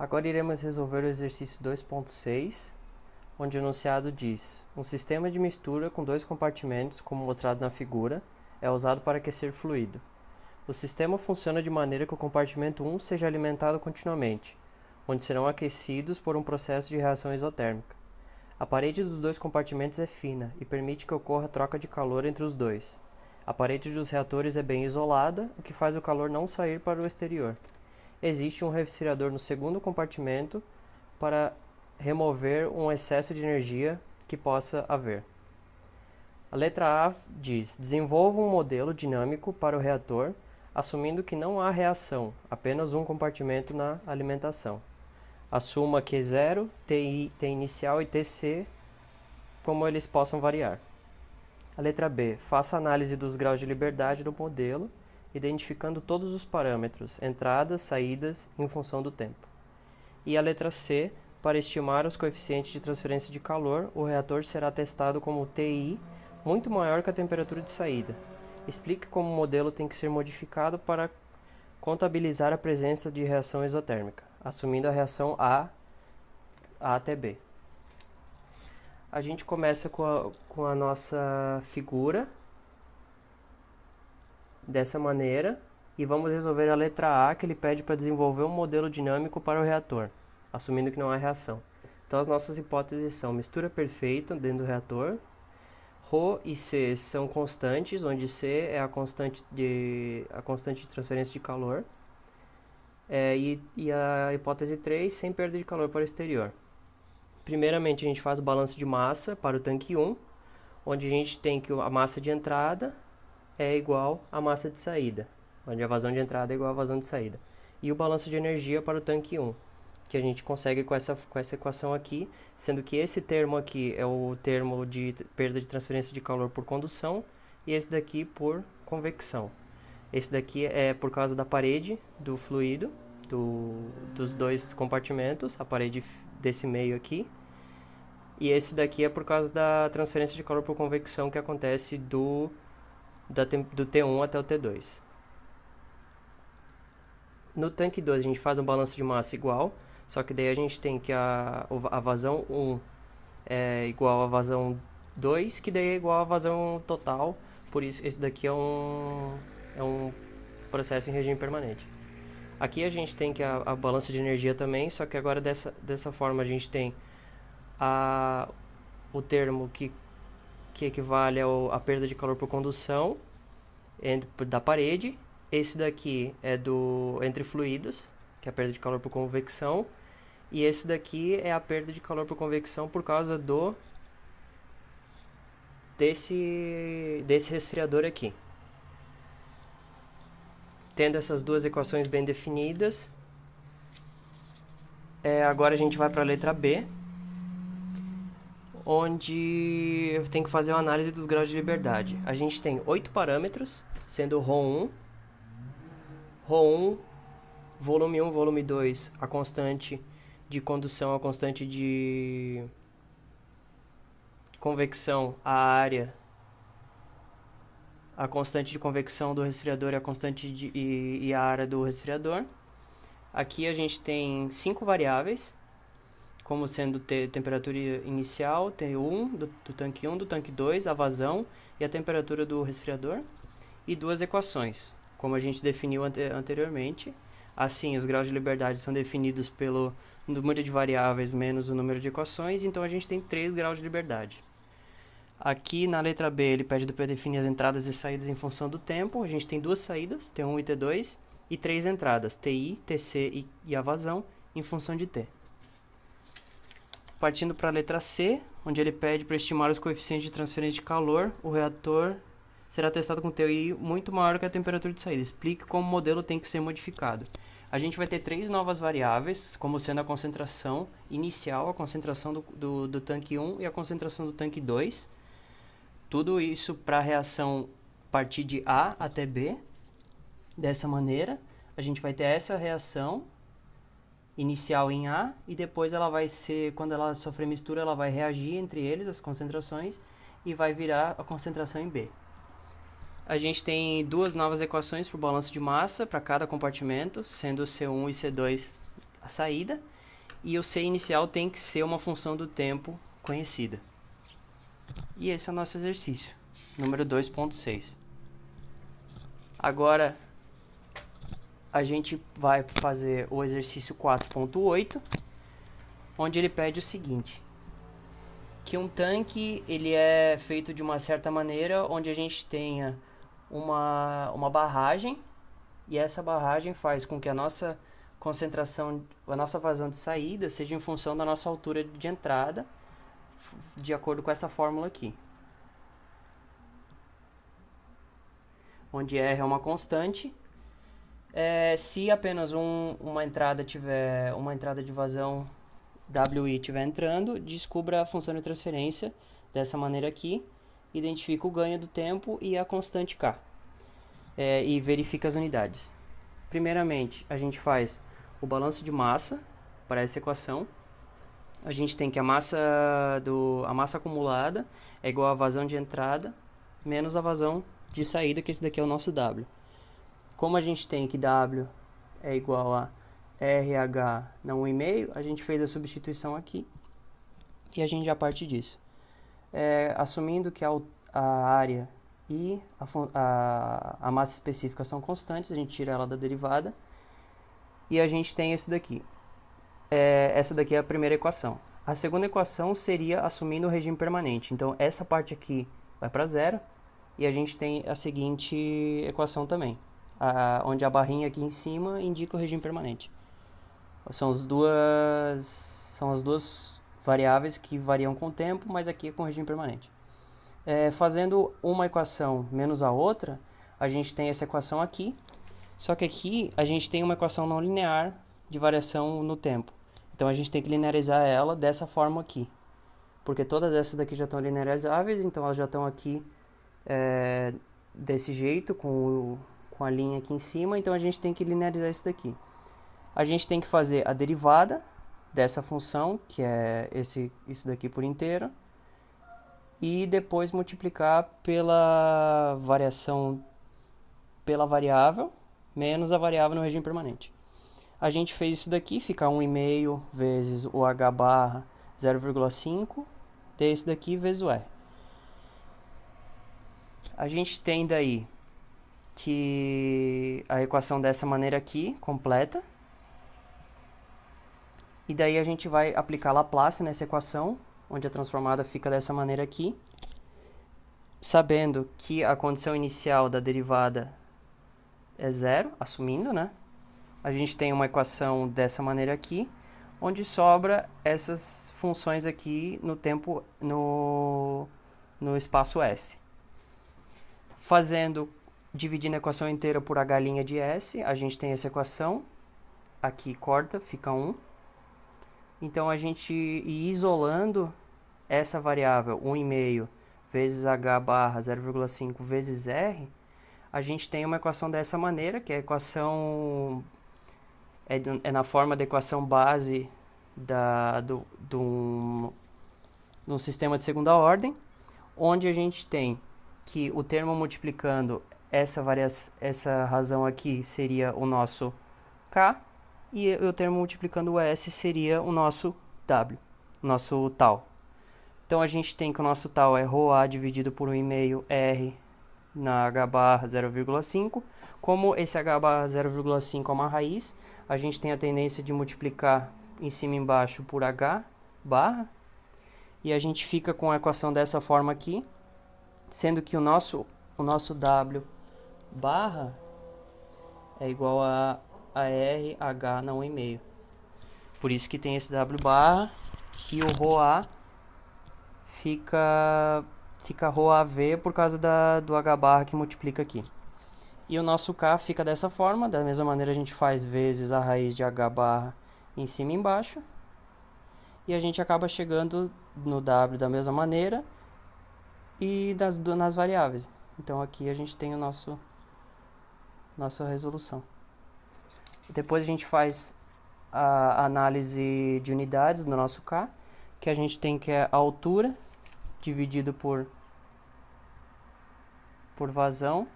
Agora iremos resolver o exercício 2.6, onde o enunciado diz: um sistema de mistura com dois compartimentos, como mostrado na figura, é usado para aquecer fluido. O sistema funciona de maneira que o compartimento 1 seja alimentado continuamente, onde serão aquecidos por um processo de reação isotérmica. A parede dos dois compartimentos é fina e permite que ocorra troca de calor entre os dois. A parede dos reatores é bem isolada, o que faz o calor não sair para o exterior. Existe um resfriador no segundo compartimento para remover um excesso de energia que possa haver. A letra A diz: desenvolva um modelo dinâmico para o reator, assumindo que não há reação, apenas um compartimento na alimentação. Assuma Q0, TI, T inicial e TC, como eles possam variar. A letra B, faça análise dos graus de liberdade do modelo, identificando todos os parâmetros, entradas, saídas, em função do tempo. E a letra C, para estimar os coeficientes de transferência de calor, o reator será testado como TI muito maior que a temperatura de saída. Explique como o modelo tem que ser modificado para contabilizar a presença de reação isotérmica, assumindo a reação A até B. A gente começa com a nossa figura, dessa maneira, e vamos resolver a letra A, que ele pede para desenvolver um modelo dinâmico para o reator, assumindo que não há reação. Então as nossas hipóteses são mistura perfeita dentro do reator, Rho e C são constantes, onde C é a constante de transferência de calor, e a hipótese 3, sem perda de calor para o exterior. Primeiramente a gente faz o balanço de massa para o tanque 1, onde a gente tem que a massa de entrada é igual à massa de saída, onde a vazão de entrada é igual à vazão de saída. E o balanço de energia para o tanque 1, que a gente consegue com essa equação aqui, sendo que esse termo aqui é o termo de perda de transferência de calor por condução, e esse daqui por convecção. Esse daqui é por causa da parede do fluido, dos dois compartimentos, a parede desse meio aqui, e esse daqui é por causa da transferência de calor por convecção que acontece do T1 até o T2. No tanque 2 a gente faz um balanço de massa igual, só que daí a gente tem que a vazão 1 é igual a vazão 2, que daí é igual a vazão total, por isso esse daqui é um processo em regime permanente. Aqui a gente tem que a balança de energia também, só que agora dessa forma a gente tem o termo que equivale à perda de calor por condução da parede. Esse daqui é entre fluidos, que é a perda de calor por convecção. E esse daqui é a perda de calor por convecção por causa desse resfriador aqui. Tendo essas duas equações bem definidas, agora a gente vai para a letra B, onde eu tenho que fazer uma análise dos graus de liberdade. A gente tem 8 parâmetros, sendo Rho 1, volume 1, volume 2, a constante de condução, a constante de convecção, a área, a constante de convecção do resfriador e a área do resfriador. Aqui a gente tem 5 variáveis, como sendo temperatura inicial, T1 do tanque 1, do tanque 2, a vazão e a temperatura do resfriador, e duas equações, como a gente definiu anteriormente. Assim, os graus de liberdade são definidos pelo número de variáveis menos o número de equações, então a gente tem 3 graus de liberdade. Aqui na letra B ele pede para definir as entradas e saídas em função do tempo. A gente tem duas saídas, T1 e T2, e 3 entradas, TI, TC e a vazão, em função de T. Partindo para a letra C, onde ele pede para estimar os coeficientes de transferência de calor, o reator será testado com TI muito maior que a temperatura de saída. Explique como o modelo tem que ser modificado. A gente vai ter 3 novas variáveis, como sendo a concentração inicial, a concentração do tanque 1 e a concentração do tanque 2. Tudo isso para a reação partir de A até B. Dessa maneira, a gente vai ter essa reação inicial em A, e depois ela vai ser, quando ela sofrer mistura, ela vai reagir entre eles, as concentrações, e vai virar a concentração em B. A gente tem duas novas equações para o balanço de massa para cada compartimento, sendo C1 e C2 a saída, e o C inicial tem que ser uma função do tempo conhecida. E esse é o nosso exercício, número 2.6. Agora, a gente vai fazer o exercício 4.8, onde ele pede o seguinte: que um tanque ele é feito de uma certa maneira, onde a gente tenha uma barragem, e essa barragem faz com que a nossa concentração, a nossa vazão de saída seja em função da nossa altura de entrada, de acordo com essa fórmula aqui, onde R é uma constante. Se apenas uma entrada de vazão WI estiver entrando, descubra a função de transferência dessa maneira aqui, identifica o ganho do tempo e a constante K, e verifica as unidades. Primeiramente, a gente faz o balanço de massa para essa equação. A gente tem que a massa acumulada é igual à vazão de entrada menos a vazão de saída, que esse daqui é o nosso W. Como a gente tem que W é igual a RH na 1,5, a gente fez a substituição aqui e a gente já parte disso. Assumindo que a área e a massa específica são constantes, a gente tira ela da derivada e a gente tem esse daqui. Essa daqui é a primeira equação. A segunda equação seria assumindo o regime permanente. Então, essa parte aqui vai para zero e a gente tem a seguinte equação também, onde a barrinha aqui em cima indica o regime permanente. São as duas variáveis que variam com o tempo, mas aqui é com regime permanente. Fazendo uma equação menos a outra, a gente tem essa equação aqui, só que aqui a gente tem uma equação não linear de variação no tempo. Então a gente tem que linearizar ela dessa forma aqui, porque todas essas daqui já estão linearizáveis, então elas já estão aqui desse jeito, com a linha aqui em cima, então a gente tem que linearizar isso daqui. A gente tem que fazer a derivada dessa função, que é isso daqui por inteiro, e depois multiplicar pela variável menos a variável no regime permanente. A gente fez isso daqui, fica 1,5 vezes o H barra 0,5 desse daqui vezes o R. A gente tem daí que a equação dessa maneira aqui, completa. E daí a gente vai aplicar Laplace nessa equação, onde a transformada fica dessa maneira aqui, sabendo que a condição inicial da derivada é zero, assumindo, né? A gente tem uma equação dessa maneira aqui, onde sobra essas funções aqui no tempo, no espaço S. Dividindo a equação inteira por H' de S, a gente tem essa equação, aqui corta, fica 1. Então a gente ir isolando essa variável 1,5 vezes H barra 0,5 vezes R, a gente tem uma equação dessa maneira, que é a equação na forma da equação base de um sistema de segunda ordem, onde a gente tem que o termo multiplicando essa razão aqui seria o nosso K, e o termo multiplicando o S seria o nosso W, nosso tal. Então a gente tem que o nosso tal é ρA dividido por 1,5 R na H barra 0,5. Como esse H barra 0,5 é uma raiz, a gente tem a tendência de multiplicar em cima e embaixo por H barra, e a gente fica com a equação dessa forma aqui, sendo que o nosso W barra é igual a RH na 1,5. Por isso que tem esse W barra, e o ρA fica ρAV por causa do H barra que multiplica aqui. E o nosso K fica dessa forma, da mesma maneira a gente faz vezes a raiz de H barra em cima e embaixo. E a gente acaba chegando no W da mesma maneira e nas variáveis. Então aqui a gente tem nossa resolução. Depois a gente faz a análise de unidades do nosso K, que a gente tem que é a altura dividido por vazão.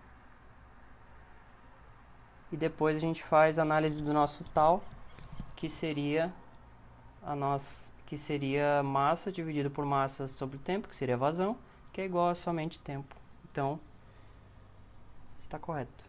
E depois a gente faz a análise do nosso tal, que seria que seria massa dividido por massa sobre o tempo, que seria vazão, que é igual a somente tempo. Então, está correto.